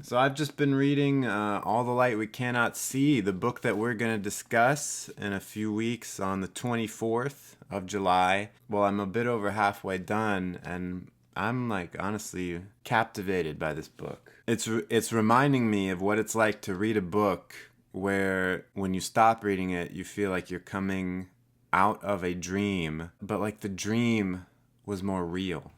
So I've just been reading All the Light We Cannot See, the book that we're going to discuss in a few weeks on the 24th of July. Well, I'm a bit over halfway done, and I'm honestly captivated by this book. It's reminding me of what it's like to read a book where when you stop reading it, you feel like you're coming out of a dream, but the dream was more real.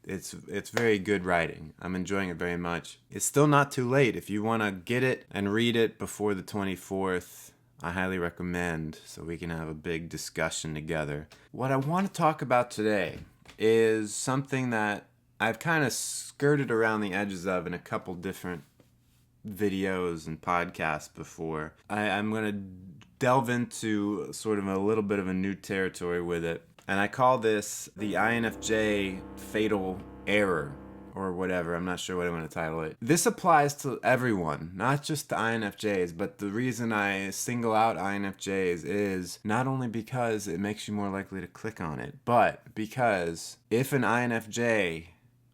It's very good writing. I'm enjoying it very much. It's still not too late. If you want to get it and read it before the 24th, I highly recommend, so we can have a big discussion together. What I want to talk about today is something that I've kind of skirted around the edges of in a couple different videos and podcasts before. I'm going to delve into sort of a little bit of a new territory with it. And I call this the INFJ fatal error, or whatever. I'm not sure what I want to title it. This applies to everyone, not just to INFJs, but the reason I single out INFJs is not only because it makes you more likely to click on it, but because if an INFJ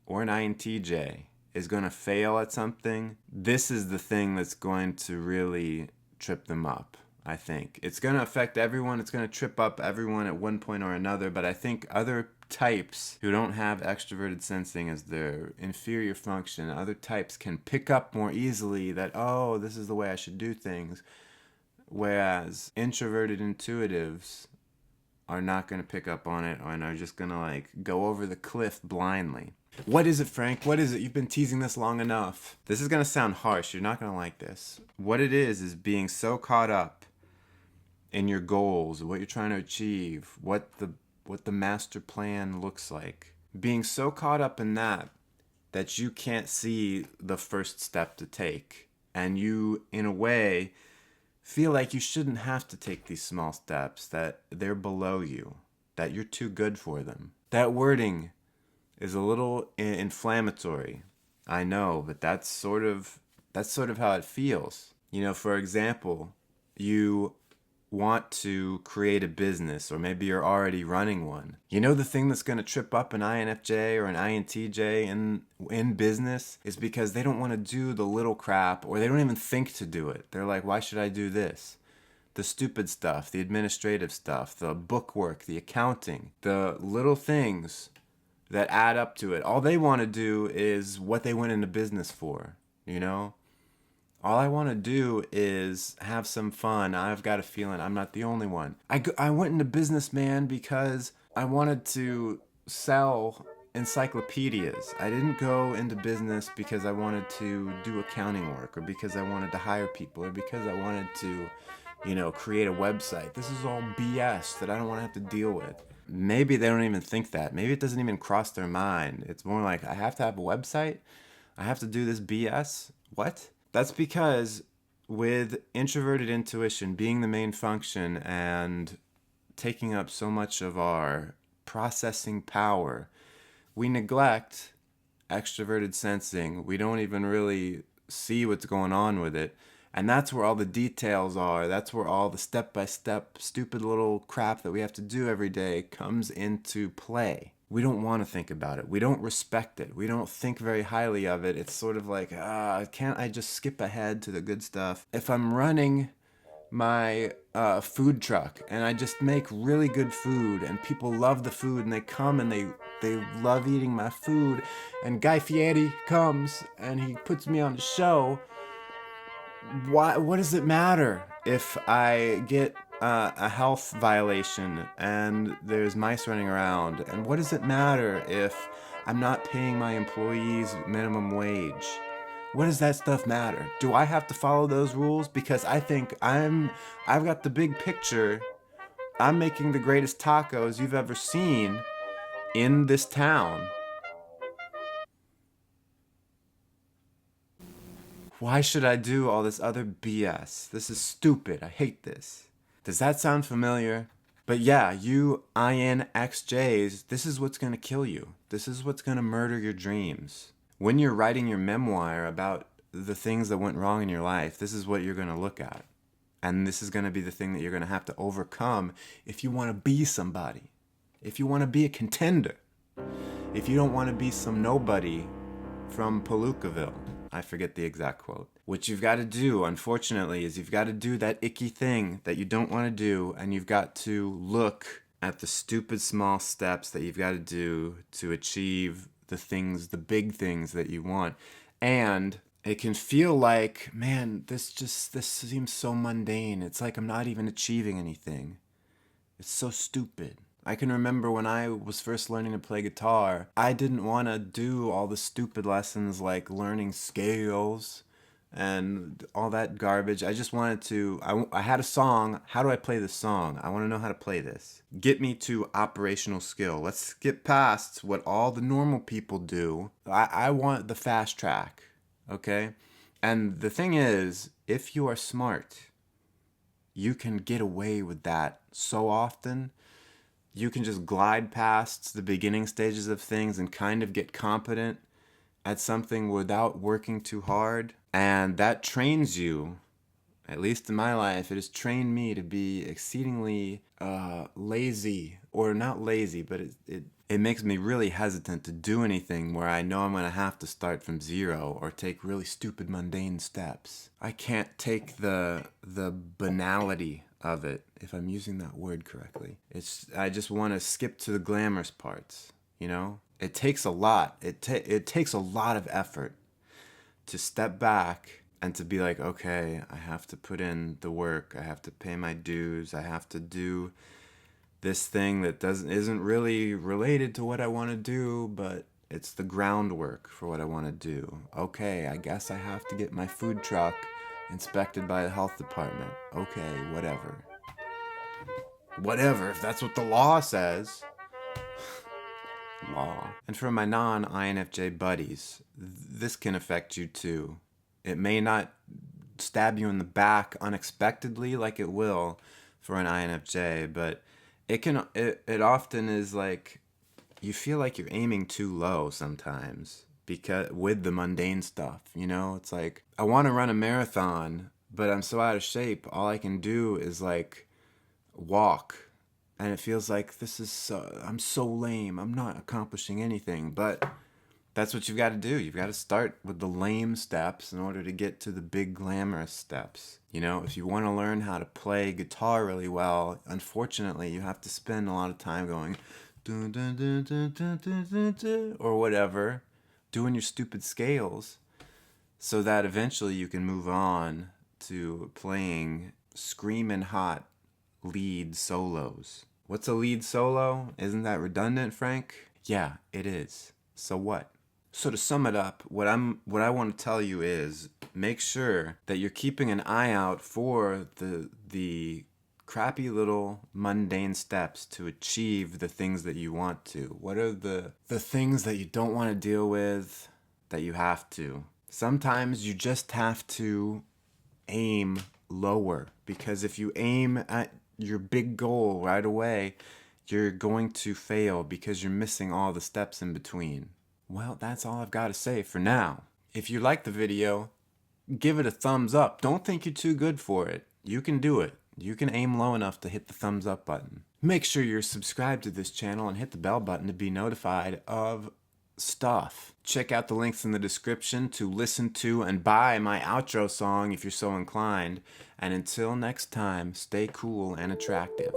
or an INTJ is going to fail at something, this is the thing that's going to really trip them up. I think it's going to affect everyone. It's going to trip up everyone at one point or another. But I think other types who don't have extroverted sensing as their inferior function, other types can pick up more easily that, oh, this is the way I should do things. Whereas introverted intuitives are not going to pick up on it and are just going to go over the cliff blindly. What is it, Frank? What is it? You've been teasing this long enough. This is going to sound harsh. You're not going to like this. What it is being so caught up in your goals, what you're trying to achieve, what the master plan looks like. Being so caught up in that you can't see the first step to take. And you, in a way, feel like you shouldn't have to take these small steps, that they're below you, that you're too good for them. That wording is a little inflammatory, I know, but that's sort of how it feels. For example, you want to create a business, or maybe you're already running one. The thing that's going to trip up an INFJ or an INTJ in business is because they don't want to do the little crap, or they don't even think to do it. They're like, why should I do this? The stupid stuff, the administrative stuff, the bookwork, the accounting, the little things that add up to it. All they want to do is what they went into business for, All I want to do is have some fun. I've got a feeling I'm not the only one. I went into business, man, because I wanted to sell encyclopedias. I didn't go into business because I wanted to do accounting work, or because I wanted to hire people, or because I wanted to, create a website. This is all BS that I don't want to have to deal with. Maybe they don't even think that. Maybe it doesn't even cross their mind. It's more like, I have to have a website? I have to do this BS? What? That's because with introverted intuition being the main function and taking up so much of our processing power, we neglect extroverted sensing. We don't even really see what's going on with it. And that's where all the details are. That's where all the step-by-step stupid little crap that we have to do every day comes into play. We don't want to think about it. We don't respect it. We don't think very highly of it. It's sort of like, can't I just skip ahead to the good stuff? If I'm running my food truck and I just make really good food and people love the food and they come and they love eating my food, and Guy Fieri comes and he puts me on the show, what does it matter if I get a health violation and there's mice running around? And what does it matter if I'm not paying my employees minimum wage? What does that stuff matter? Do I have to follow those rules? Because I think I've got the big picture. I'm making the greatest tacos you've ever seen in this town. Why should I do all this other BS? This is stupid. I hate this. Does that sound familiar? But yeah, you INXJs, this is what's going to kill you. This is what's going to murder your dreams. When you're writing your memoir about the things that went wrong in your life, this is what you're going to look at. And this is going to be the thing that you're going to have to overcome if you want to be somebody. If you want to be a contender. If you don't want to be some nobody from Palookaville. I forget the exact quote. What you've got to do, unfortunately, is you've got to do that icky thing that you don't want to do, and you've got to look at the stupid small steps that you've got to do to achieve the things, the big things that you want. And it can feel like, man, this seems so mundane. It's like I'm not even achieving anything. It's so stupid. I can remember when I was first learning to play guitar, I didn't want to do all the stupid lessons like learning scales and all that garbage. I just wanted to, I had a song. How do I play this song? I want to know how to play this. Get me to operational skill. Let's skip past what all the normal people do. I want the fast track, okay? And the thing is, if you are smart, you can get away with that so often. You can just glide past the beginning stages of things and kind of get competent at something without working too hard. And that trains you, at least in my life, it has trained me to be exceedingly lazy, or not lazy, but it makes me really hesitant to do anything where I know I'm going to have to start from zero or take really stupid, mundane steps. I can't take the banality of it, if I'm using that word correctly. I just want to skip to the glamorous parts, you know? It takes a lot. It takes a lot of effort to step back and to be like, okay, I have to put in the work. I have to pay my dues. I have to do this thing that isn't really related to what I want to do, but it's the groundwork for what I want to do. Okay, I guess I have to get my food truck inspected by the health department. Okay, whatever. Whatever, if that's what the law says. Law. And for my non-INFJ buddies, this can affect you too. It may not stab you in the back unexpectedly like it will for an INFJ, but it often is like you feel like you're aiming too low sometimes. Because with the mundane stuff, you know, it's like I want to run a marathon, but I'm so out of shape. All I can do is like walk, and it feels like I'm so lame. I'm not accomplishing anything. But that's what you've got to do. You've got to start with the lame steps in order to get to the big glamorous steps. You know, if you want to learn how to play guitar really well, unfortunately, you have to spend a lot of time going dun, dun, dun, dun, dun, dun, dun, dun, or whatever, doing your stupid scales, so that eventually you can move on to playing screaming hot lead solos. What's a lead solo? Isn't that redundant, Frank? Yeah, it is. So what? So to sum it up, what I want to tell you is make sure that you're keeping an eye out for the crappy little mundane steps to achieve the things that you want to. What are the things that you don't want to deal with that you have to? Sometimes you just have to aim lower, because if you aim at your big goal right away, you're going to fail because you're missing all the steps in between. Well, that's all I've got to say for now. If you like the video, give it a thumbs up. Don't think you're too good for it. You can do it. You can aim low enough to hit the thumbs up button. Make sure you're subscribed to this channel and hit the bell button to be notified of stuff. Check out the links in the description to listen to and buy my outro song if you're so inclined. And until next time, stay cool and attractive.